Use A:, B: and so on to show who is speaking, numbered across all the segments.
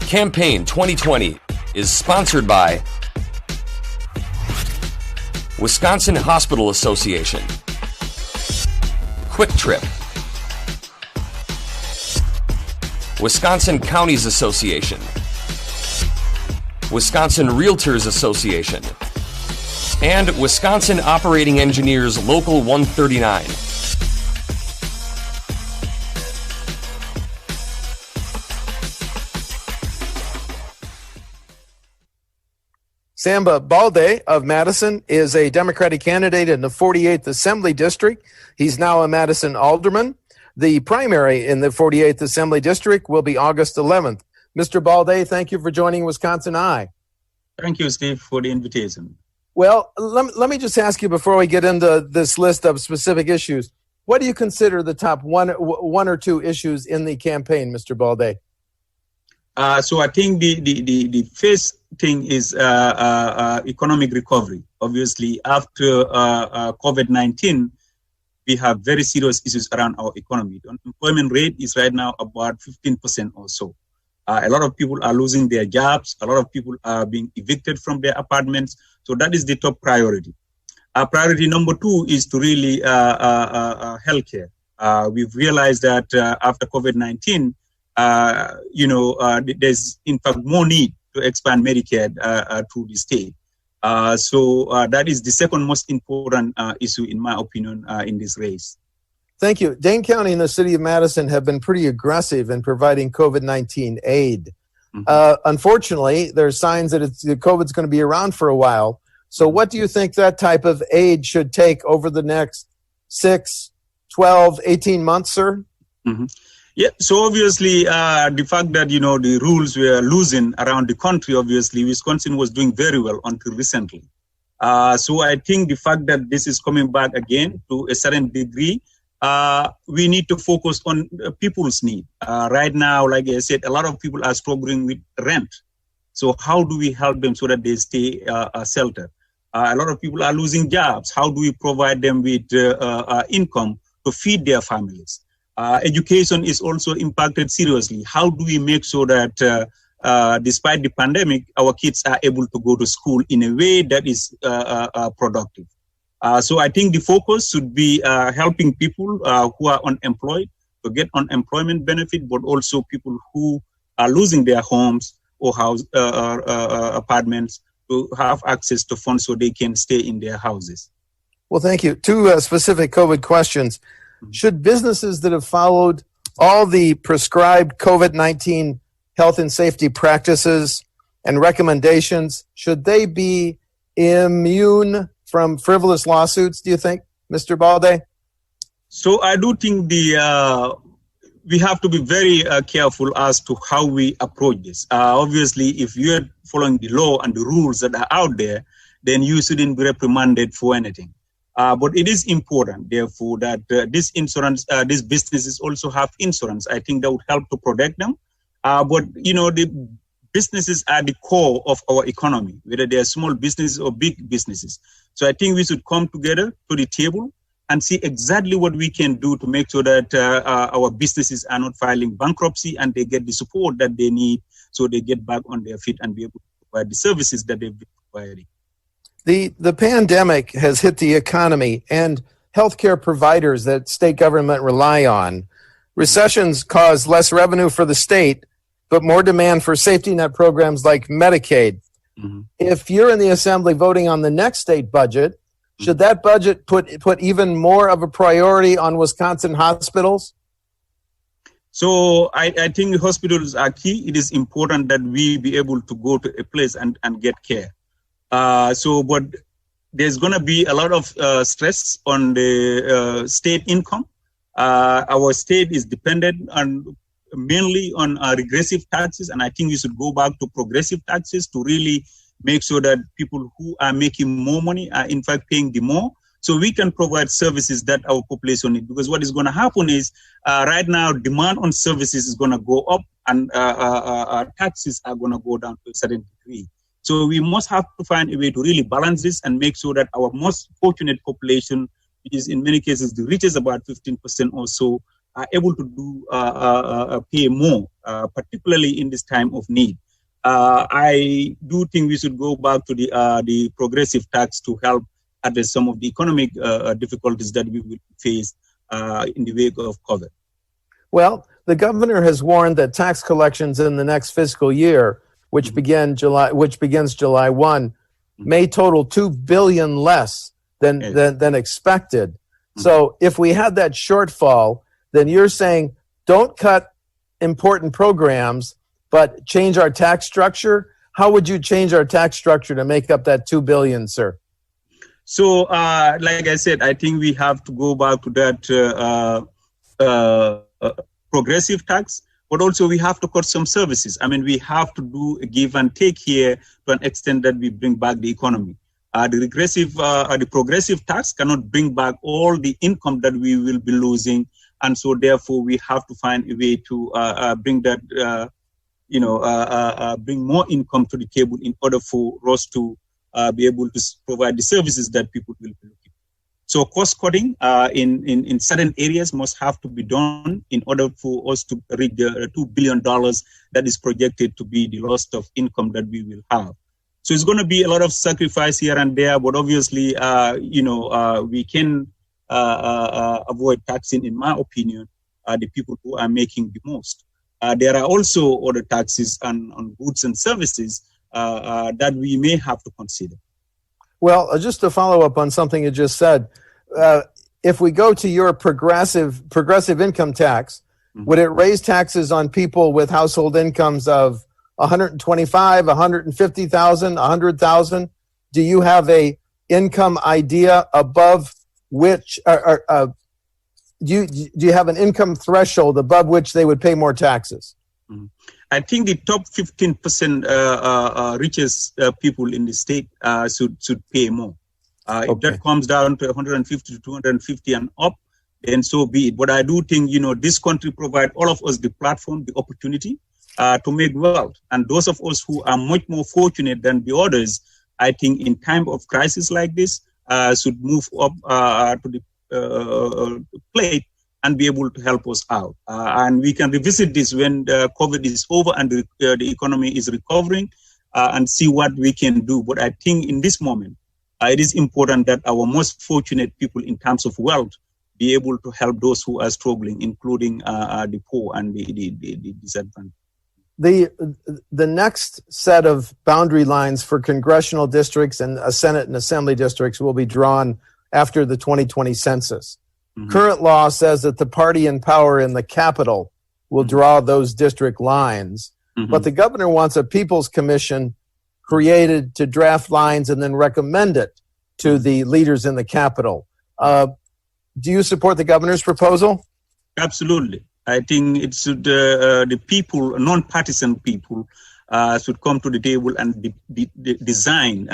A: Campaign 2020 is sponsored by Wisconsin Hospital Association, Quick Trip, Wisconsin Counties Association, Wisconsin Realtors Association, and Wisconsin Operating Engineers Local 139.
B: Samba Baldeh of Madison is a Democratic candidate in the 48th Assembly District. He's now a Madison alderman. The primary in the 48th Assembly District will be August 11th. Mr. Baldeh, thank you for joining WisconsinEye.
C: Thank you, Steve, for the invitation.
B: Well, let me just ask you before we get into this list of specific issues, what do you consider the top one or two issues in the campaign, Mr. Baldeh?
C: So I think the first thing is economic recovery. Obviously, after COVID-19, we have very serious issues around our economy. The unemployment rate is right now about 15% or so. A lot of people are losing their jobs. A lot of people are being evicted from their apartments. So that is the top priority. Priority number two is to really healthcare. We've realized that after COVID-19, there's in fact more need to expand Medicaid through the state. So that is the second most important issue, in my opinion, in this race.
B: Thank you. Dane County and the city of Madison have been pretty aggressive in providing COVID-19 aid. Mm-hmm. Unfortunately, there's signs that COVID's going to be around for a while. So what do you think that type of aid should take over the next 6, 12, 18 months, sir?
C: Mm-hmm. Yeah, so obviously the fact that, the rules were loosened around the country, obviously, Wisconsin was doing very well until recently. So I think the fact that this is coming back again to a certain degree, we need to focus on people's need. Right now, like I said, a lot of people are struggling with rent. So how do we help them so that they stay sheltered? A lot of people are losing jobs. How do we provide them with income to feed their families? Education is also impacted seriously. How do we make sure that despite the pandemic, our kids are able to go to school in a way that is productive? So I think the focus should be helping people who are unemployed to get unemployment benefit, but also people who are losing their homes or apartments to have access to funds so they can stay in their houses.
B: Well, thank you. Two specific COVID questions. Should businesses that have followed all the prescribed COVID-19 health and safety practices and recommendations, should they be immune from frivolous lawsuits, do you think, Mr. Baldeh?
C: So I do think we have to be very careful as to how we approach this. Obviously, if you're following the law and the rules that are out there, then you shouldn't be reprimanded for anything. But it is important, therefore, that these businesses also have insurance. I think that would help to protect them. But, the businesses are the core of our economy, whether they are small businesses or big businesses. So I think we should come together to the table and see exactly what we can do to make sure that our businesses are not filing bankruptcy and they get the support that they need so they get back on their feet and be able to provide the services that they've been providing.
B: The pandemic has hit the economy and healthcare providers that state government rely on. Recessions cause less revenue for the state, but more demand for safety net programs like Medicaid. Mm-hmm. If you're in the assembly voting on the next state budget, should that budget put even more of a priority on Wisconsin hospitals?
C: So I think hospitals are key. It is important that we be able to go to a place and get care. But there's going to be a lot of stress on the state income. Our state is dependent mainly on regressive taxes, and I think we should go back to progressive taxes to really make sure that people who are making more money are in fact paying the more, so we can provide services that our population needs. Because what is going to happen is right now demand on services is going to go up and taxes are going to go down to a certain degree. So we must have to find a way to really balance this and make sure that our most fortunate population, which is in many cases the richest, about 15% or so, are able to do pay more, particularly in this time of need. I do think we should go back to the progressive tax to help address some of the economic difficulties that we will face in the wake of COVID.
B: Well, the governor has warned that tax collections in the next fiscal year, which begins July 1, may total $2 billion less than expected. So if we had that shortfall, then you're saying don't cut important programs, but change our tax structure. How would you change our tax structure to make up that $2 billion, sir?
C: So, like I said, I think we have to go back to that progressive tax, but also we have to cut some services. I mean, we have to do a give and take here to an extent that we bring back the economy. The progressive tax cannot bring back all the income that we will be losing, and so therefore we have to find a way to bring that, bring more income to the table in order for us to be able to provide the services that people will be looking for. So cost cutting in certain areas must have to be done in order for us to reach the $2 billion that is projected to be the loss of income that we will have. So it's going to be a lot of sacrifice here and there, but obviously, we can avoid taxing, in my opinion, the people who are making the most. There are also other taxes on goods and services that we may have to consider.
B: Well, just to follow up on something you just said, if we go to your progressive income tax, would it raise taxes on people with household incomes of 125, 150,000, 100,000? Do you have a income idea above which, do you have an income threshold above which they would pay more taxes?
C: I think the top 15% richest people in the state should pay more. If that comes down to 150 to 250 and up, then so be it. But I do think, this country provides all of us the platform, the opportunity to make wealth. And those of us who are much more fortunate than the others, I think in time of crisis like this, should move up to the plate and be able to help us out. And we can revisit this when the COVID is over and the economy is recovering and see what we can do. But I think in this moment, it is important that our most fortunate people in terms of wealth be able to help those who are struggling, including the poor and the disadvantaged.
B: The next set of boundary lines for congressional districts and Senate and Assembly districts will be drawn after the 2020 census. Current law says that the party in power in the capital will draw those district lines, but the governor wants a People's Commission created to draft lines and then recommend it to the leaders in the capital. Do you support the governor's proposal?
C: Absolutely. I think it should, the people, non-partisan people, should come to the table and design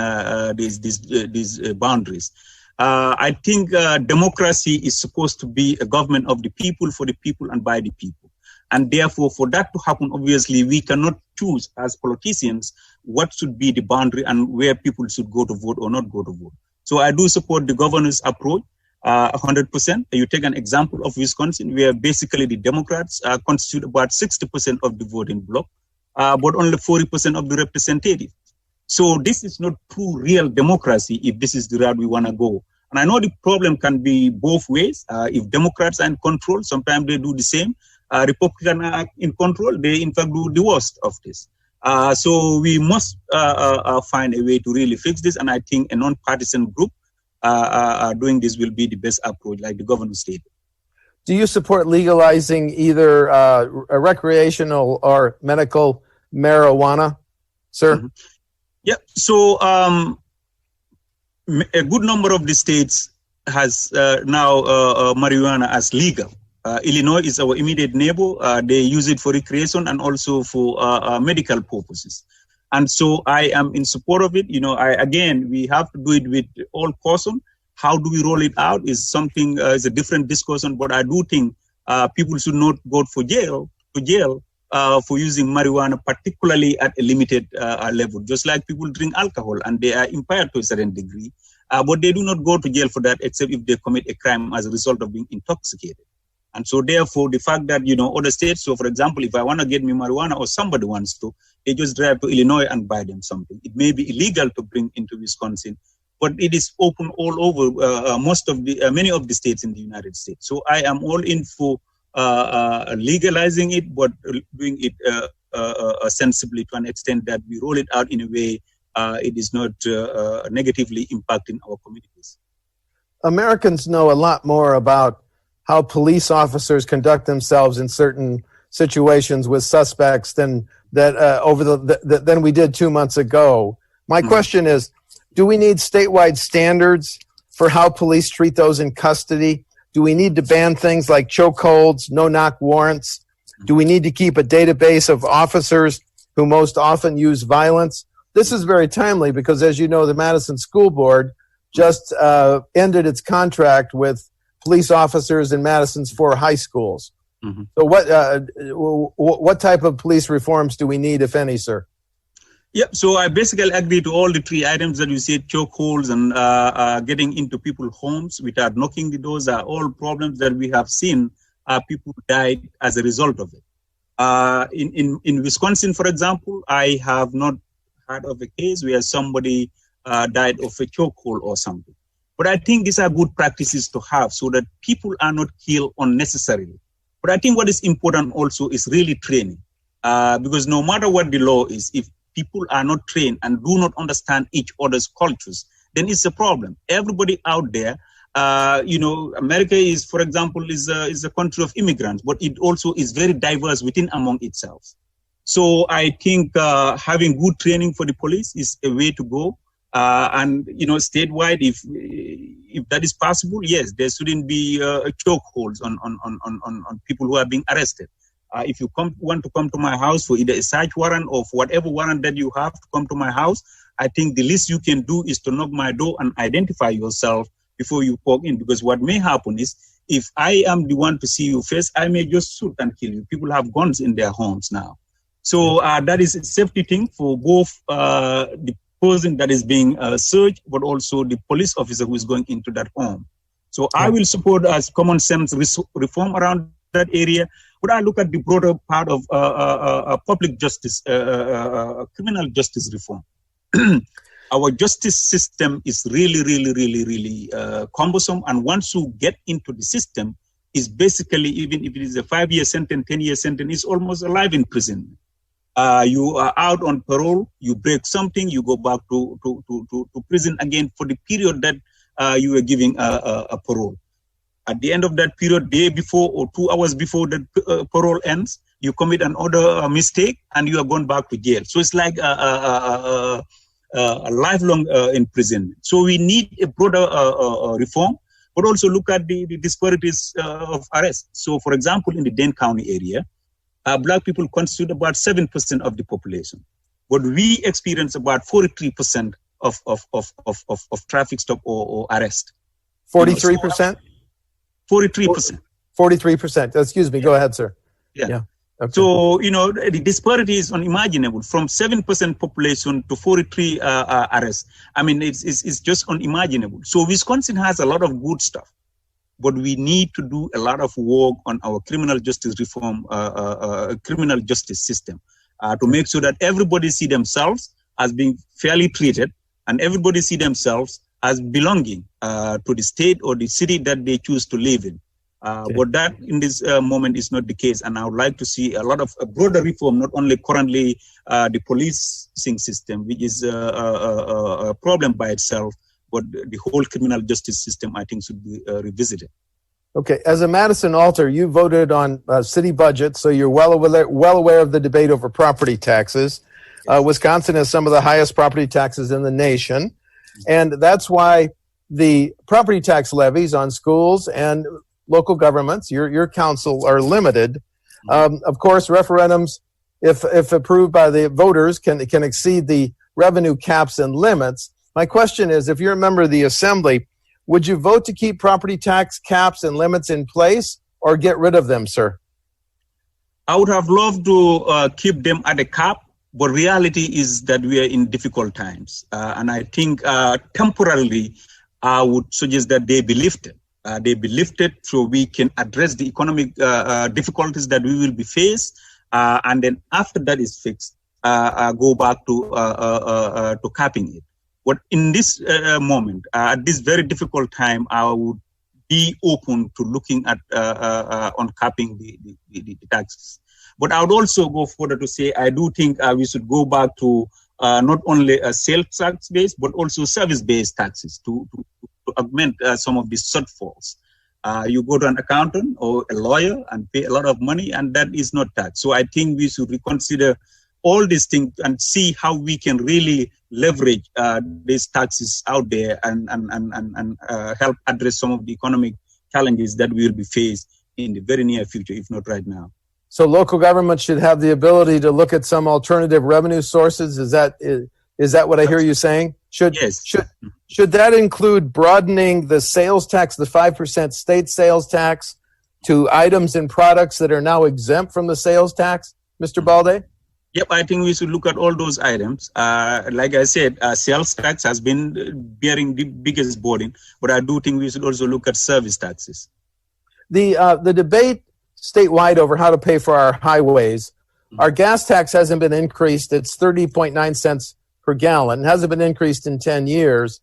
C: these boundaries. I think democracy is supposed to be a government of the people, for the people, and by the people. And therefore, for that to happen, obviously, we cannot choose as politicians what should be the boundary and where people should go to vote or not go to vote. So I do support the governor's approach 100%. You take an example of Wisconsin, where basically the Democrats constitute about 60% of the voting bloc, but only 40% of the representatives. So this is not true real democracy if this is the route we want to go. And I know the problem can be both ways. If Democrats are in control, sometimes they do the same. Republicans are in control, they in fact do the worst of this. So we must find a way to really fix this. And I think a non-partisan group doing this will be the best approach, like the governor stated.
B: Do you support legalizing either a recreational or medical marijuana, sir?
C: Yeah, so a good number of the states has now marijuana as legal. Illinois is our immediate neighbor. They use it for recreation and also for medical purposes. And so I am in support of it. Again, we have to do it with all caution. How do we roll it out is something, is a different discussion, but I do think people should not go to jail for using marijuana, particularly at a limited level, just like people drink alcohol and they are impaired to a certain degree, but they do not go to jail for that except if they commit a crime as a result of being intoxicated. And so therefore, the fact that, other states, so for example, if I want to get me marijuana or somebody wants to, they just drive to Illinois and buy them something. It may be illegal to bring into Wisconsin, but it is open all over many of the states in the United States. So I am all in for legalizing it, but doing it sensibly to an extent that we roll it out in a way it is not negatively impacting our communities.
B: Americans know a lot more about how police officers conduct themselves in certain situations with suspects than we did 2 months ago. My question is, do we need statewide standards for how police treat those in custody? Do we need to ban things like chokeholds, no-knock warrants? Do we need to keep a database of officers who most often use violence? This is very timely because, as you know, the Madison School Board just ended its contract with police officers in Madison's 4 high schools. Mm-hmm. So what type of police reforms do we need, if any, sir?
C: Yeah, so I basically agree to all the 3 items that you said. Chokeholds and getting into people's homes without knocking the doors are all problems that we have seen. People died as a result of it. In Wisconsin, for example, I have not heard of a case where somebody died of a chokehold or something. But I think these are good practices to have so that people are not killed unnecessarily. But I think what is important also is really training. Because no matter what the law is, if people are not trained and do not understand each other's cultures, then it's a problem. Everybody out there, America is, for example, is a country of immigrants, but it also is very diverse within among itself. So I think having good training for the police is a way to go. And statewide, if that is possible, yes, there shouldn't be chokeholds on people who are being arrested. If you want to come to my house for either a search warrant or for whatever warrant that you have to come to my house, I think the least you can do is to knock my door and identify yourself before you walk in. Because what may happen is, if I am the one to see you first, I may just shoot and kill you. People have guns in their homes now. So that is a safety thing for both the person that is being searched, but also the police officer who is going into that home. So I will support as common sense reform around that area. But I look at the broader part of public justice, criminal justice reform. Our justice system is really cumbersome. And once you get into the system, is basically, even if it is a 5-year sentence, 10-year sentence, it's almost a life in prison. You are out on parole, you break something, you go back to prison again for the period that you were giving a parole. At the end of that period, day before or 2 hours before the parole ends, you commit another mistake and you are gone back to jail. So it's like a lifelong imprisonment. So we need a broader reform, but also look at the disparities of arrest. So, for example, in the Dane County area, Black people constitute about 7% of the population, but we experience about 43% of traffic stop or arrest.
B: 43%?
C: 43%.
B: 43%. Excuse me. Go ahead, sir.
C: Yeah.
B: Okay.
C: So, the disparity is unimaginable. From 7% population to 43 arrests. I mean, it's just unimaginable. So Wisconsin has a lot of good stuff, but we need to do a lot of work on our criminal justice reform, criminal justice system, to make sure that everybody see themselves as being fairly treated and everybody see themselves as belonging to the state or the city that they choose to live in. But that in this moment is not the case. And I would like to see a lot of a broader reform, not only currently the policing system, which is a problem by itself, but the whole criminal justice system, I think, should be revisited.
B: Okay. As a Madison alter, you voted on city budget, so you're well aware of the debate over property taxes. Wisconsin has some of the highest property taxes in the nation. And that's why the property tax levies on schools and local governments, your council, are limited. Of course, referendums, if approved by the voters, can exceed the revenue caps and limits. My question is, if you're a member of the Assembly, would you vote to keep property tax caps and limits in place or get rid of them, sir?
C: I would have loved to keep them at a cap, but reality is that we are in difficult times. And I think temporarily, I would suggest that they be lifted. they be lifted so we can address the economic difficulties that we will be faced. And then after that is fixed, go back to capping it. But in this moment, at this very difficult time, I would be open to looking at on capping the taxes. But I would also go further to say I do think we should go back to not only a sales tax base, but also service-based taxes to augment some of these shortfalls. You go to an accountant or a lawyer and pay a lot of money, and that is not tax. So I think we should reconsider all these things and see how we can really leverage these taxes out there and help address some of the economic challenges that we will be faced in the very near future, if not right now.
B: So local government should have the ability to look at some alternative revenue sources. Is that what I hear you saying?
C: Yes.
B: Should that include broadening the sales tax, the 5% state sales tax, to items and products that are now exempt from the sales tax, Mr. Baldeh?
C: Yep, I think we should look at all those items. Like I said, sales tax has been bearing the biggest burden, but I do think we should also look at service taxes.
B: The debate statewide over how to pay for our highways, our gas tax hasn't been increased. It's 30.9 cents per gallon. It hasn't been increased in 10 years.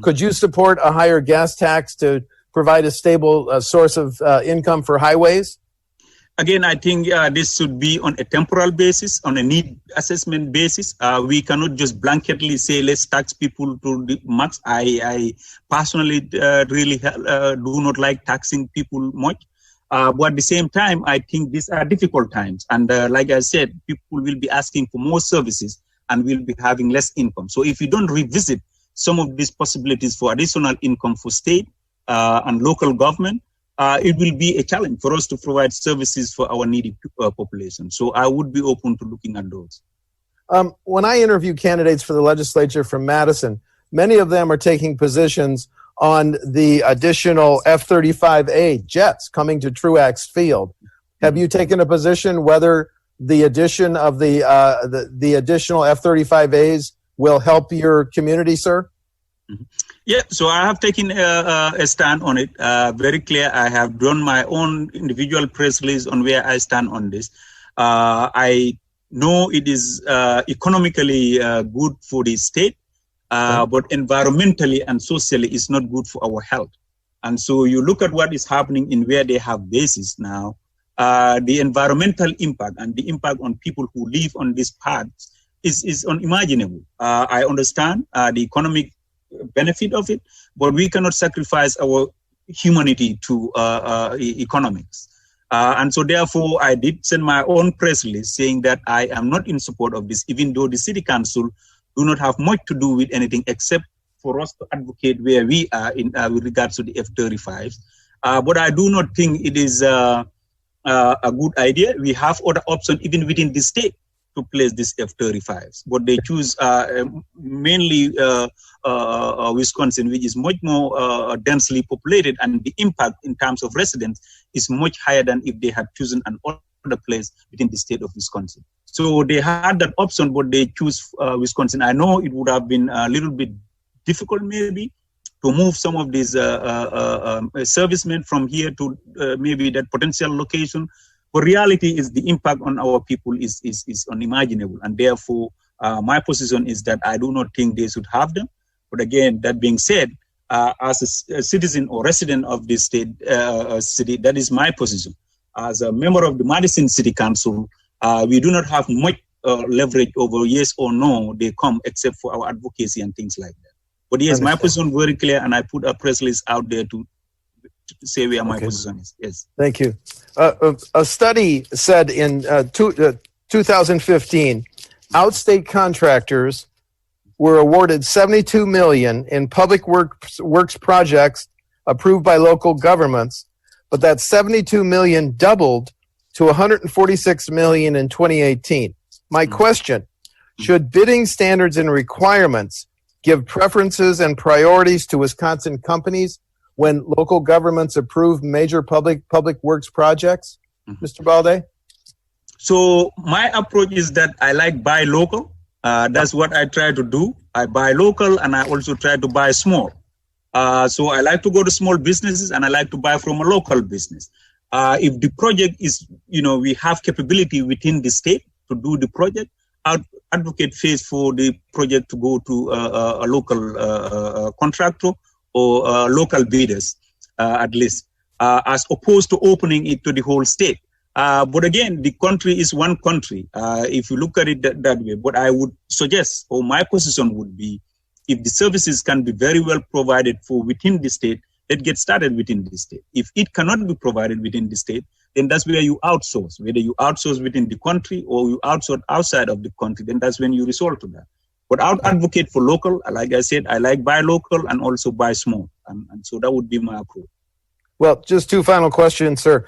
B: Could you support a higher gas tax to provide a stable source of income for highways?
C: Again, I think this should be on a temporal basis, on a need assessment basis. We cannot just blanketly say, let's tax people to the max. I personally really do not like taxing people much. But at the same time, I think these are difficult times. And like I said, people will be asking for more services and will be having less income. So if you don't revisit some of these possibilities for additional income for state and local government, it will be a challenge for us to provide services for our needy population. So I would be open to looking at those.
B: When I interview candidates for the legislature from Madison, many of them are taking positions on the additional F-35A jets coming to Truax Field. Have you taken a position whether the addition of the additional F-35As will help your community, sir?
C: Yeah, so I have taken a stand on it. Very clear. I have done my own individual press release on where I stand on this. I know it is economically good for the state, but environmentally and socially it's not good for our health. And so you look at what is happening in where they have bases now, the environmental impact and the impact on people who live on these paths is unimaginable. I understand the economic benefit of it, but we cannot sacrifice our humanity to economics. And so therefore, I did send my own press release saying that I am not in support of this, even though the city council do not have much to do with anything except for us to advocate where we are in with regards to the F-35s. But I do not think it is a good idea. We have other options even within the state to place these F-35s, but they choose mainly Wisconsin, which is much more densely populated, and the impact in terms of residents is much higher than if they had chosen an other place within the state of Wisconsin. So they had that option, but they choose Wisconsin. I know it would have been a little bit difficult maybe to move some of these servicemen from here to maybe that potential location. But reality is the impact on our people is unimaginable. And therefore, my position is that I do not think they should have them. But again, that being said, as a citizen or resident of this state city, that is my position. As a member of the Madison City Council, we do not have much leverage over yes or no they come, except for our advocacy and things like that. But yes, my position is very clear, and I put a press release out there to say where my position is. Yes.
B: Thank you. A study said in 2015, outstate contractors were awarded $72 million in public works projects approved by local governments, but that $72 million doubled to $146 million in 2018. My question, should bidding standards and requirements give preferences and priorities to Wisconsin companies when local governments approve major public works projects, Mr. Baldeh?
C: So my approach is that I like buy local. That's what I try to do. I buy local, and I also try to buy small. So I like to go to small businesses and I like to buy from a local business. If the project is, we have capability within the state to do the project, I'd advocate phase for the project to go to a local contractor or local bidders, at least, as opposed to opening it to the whole state. But again, the country is one country. If you look at it that way, what I would suggest, or my position would be, if the services can be very well provided for within the state, let's get started within the state. If it cannot be provided within the state, then that's where you outsource. Whether you outsource within the country or you outsource outside of the country, then that's when you resort to that. But I would advocate for local. Like I said, I like buy local and also buy small. And so that would be my approach.
B: Well, just two final questions, sir.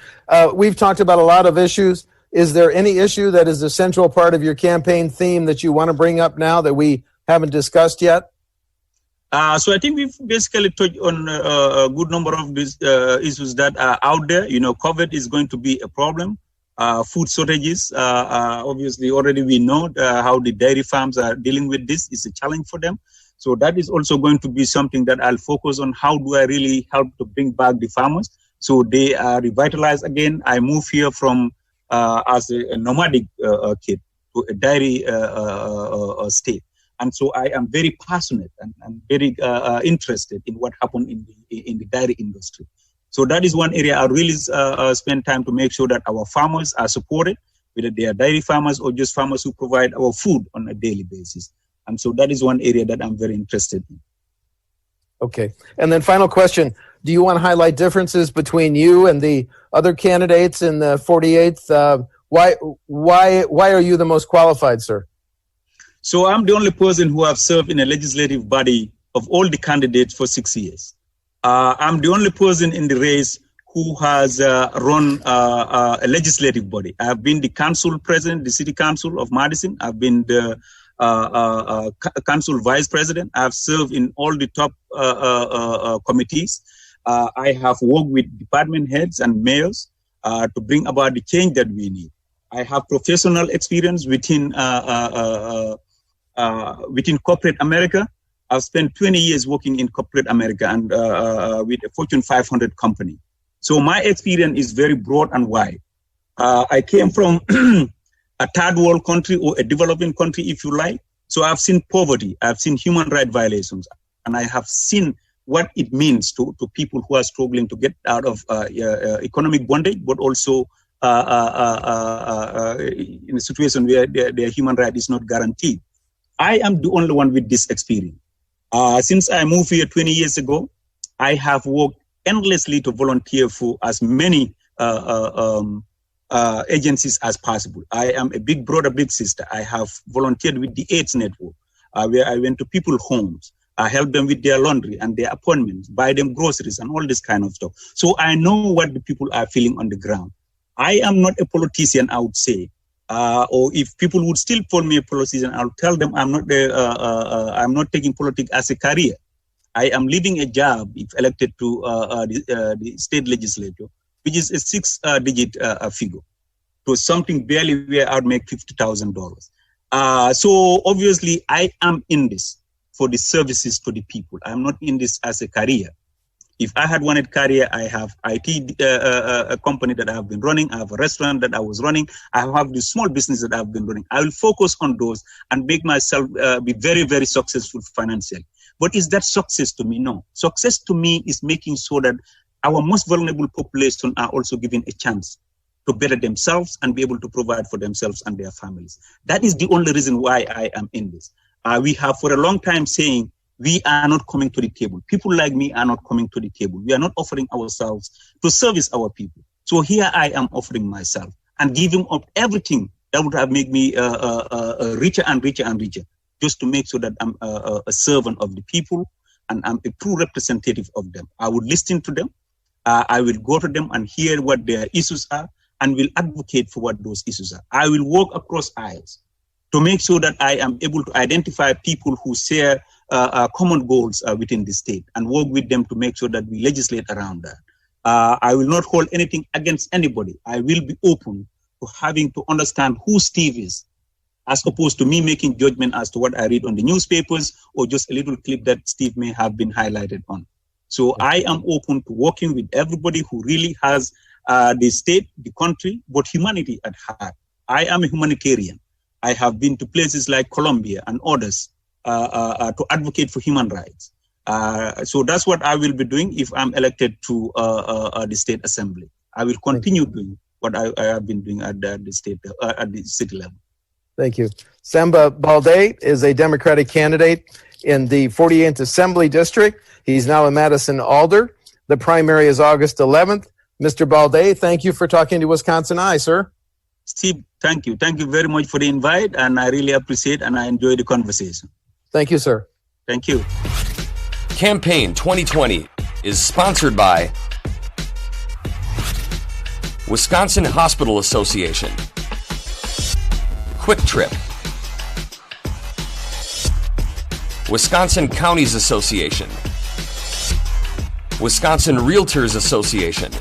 B: We've talked about a lot of issues. Is there any issue that is a central part of your campaign theme that you want to bring up now that we haven't discussed yet?
C: So I think we've basically touched on a good number of these issues that are out there. COVID is going to be a problem. Food shortages, obviously, already we know how the dairy farms are dealing with this. It's a challenge for them. So that is also going to be something that I'll focus on. How do I really help to bring back the farmers so they are revitalized again? I moved here from as a nomadic kid to a dairy state. And so I am very passionate and very interested in what happened in the dairy industry. So that is one area I really spend time to make sure that our farmers are supported, whether they are dairy farmers or just farmers who provide our food on a daily basis. And so that is one area that I'm very interested in. Okay.
B: And then final question, do you want to highlight differences between you and the other candidates in the 48th? Why are you the most qualified, sir?
C: So I'm the only person who have served in a legislative body of all the candidates for 6 years. I'm the only person in the race who has run a legislative body. I've been the council president, the city council of Madison. I've been the council vice president. I've served in all the top committees. I have worked with department heads and mayors to bring about the change that we need. I have professional experience within corporate America. I've spent 20 years working in corporate America and with a Fortune 500 company. So my experience is very broad and wide. I came from a third world country or a developing country, if you like. So I've seen poverty, I've seen human rights violations, and I have seen what it means to people who are struggling to get out of economic bondage, but also in a situation where their human right is not guaranteed. I am the only one with this experience. Since I moved here 20 years ago, I have worked endlessly to volunteer for as many agencies as possible. I am a big brother, big sister. I have volunteered with the AIDS Network, where I went to people's homes. I help them with their laundry and their appointments, buy them groceries and all this kind of stuff. So I know what the people are feeling on the ground. I am not a politician, I would say. Or if people would still call me a politician, I'll tell them I'm not taking politics as a career. I am leaving a job if elected to the state legislature, which is a 6-digit figure, to something barely where I'd make $50,000. So obviously I am in this for the services to the people. I'm not in this as a career. If I had wanted career, I have IT a company that I have been running. I have a restaurant that I was running. I have the small business that I've been running. I will focus on those and make myself be very, very successful financially. But is that success to me? No. Success to me is making sure that our most vulnerable population are also given a chance to better themselves and be able to provide for themselves and their families. That is the only reason why I am in this. We have for a long time saying, we are not coming to the table. People like me are not coming to the table. We are not offering ourselves to service our people. So here I am offering myself and giving up everything that would have made me richer and richer and richer, just to make sure that I'm a servant of the people and I'm a true representative of them. I would listen to them. I will go to them and hear what their issues are and will advocate for what those issues are. I will walk across aisles to make sure that I am able to identify people who share common goals within the state and work with them to make sure that we legislate around that. I will not hold anything against anybody. I will be open to having to understand who Steve is, as opposed to me making judgment as to what I read on the newspapers or just a little clip that Steve may have been highlighted on. So I am open to working with everybody who really has the state, the country, but humanity at heart. I am a humanitarian. I have been to places like Colombia and others to advocate for human rights. So that's what I will be doing if I'm elected to the state assembly. I will continue doing what I have been doing at the state, at the city level.
B: Thank you. Samba Baldeh is a Democratic candidate in the 48th Assembly District. He's now a Madison Alder. The primary is August 11th. Mr. Baldeh, thank you for talking to WisconsinEye, sir.
C: Steve, thank you. Thank you very much for the invite, and I really appreciate and I enjoy the conversation.
B: Thank you, sir.
C: Thank you.
A: Campaign 2020 is sponsored by Wisconsin Hospital Association, Quick Trip, Wisconsin Counties Association, Wisconsin Realtors Association,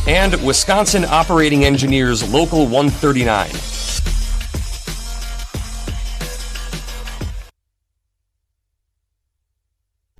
A: and Wisconsin Operating Engineers Local 139.